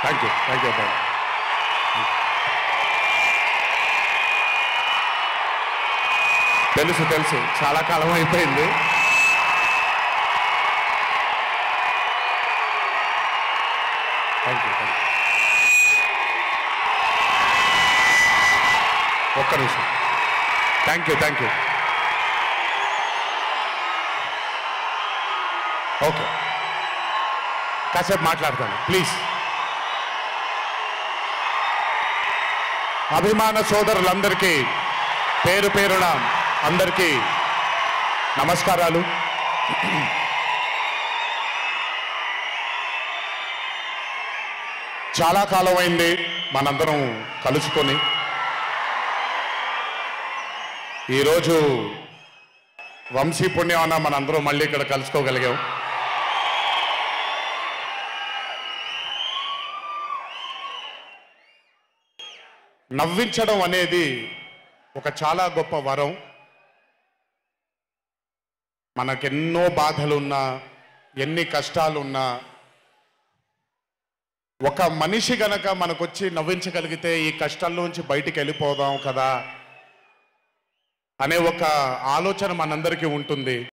Thank you అబ్బాయి. తెలుసు చాలా కాలం అయిపోయింది. Thank you. ఒక్క నిమిషం. Thank you. ఓకే, కాసేపు మాట్లాడతాను ప్లీజ్. అభిమాన సోదరులందరికీ పేరు పేరున అందరికీ నమస్కారాలు. చాలా కాలం అయింది మనందరం కలుసుకొని. ఈరోజు వంశీ పుణ్యమన్న మనందరం మళ్ళీ ఇక్కడ కలుసుకోగలిగాం. నవ్వించడం అనేది ఒక చాలా గొప్ప వరం. మనకెన్నో బాధలున్నా, ఎన్ని కష్టాలున్నా, ఒక మనిషి గనక మనకొచ్చి నవ్వించగలిగితే ఈ కష్టాల్లోంచి బయటికి వెళ్ళిపోదాం కదా అనే ఒక ఆలోచన మనందరికీ ఉంటుంది.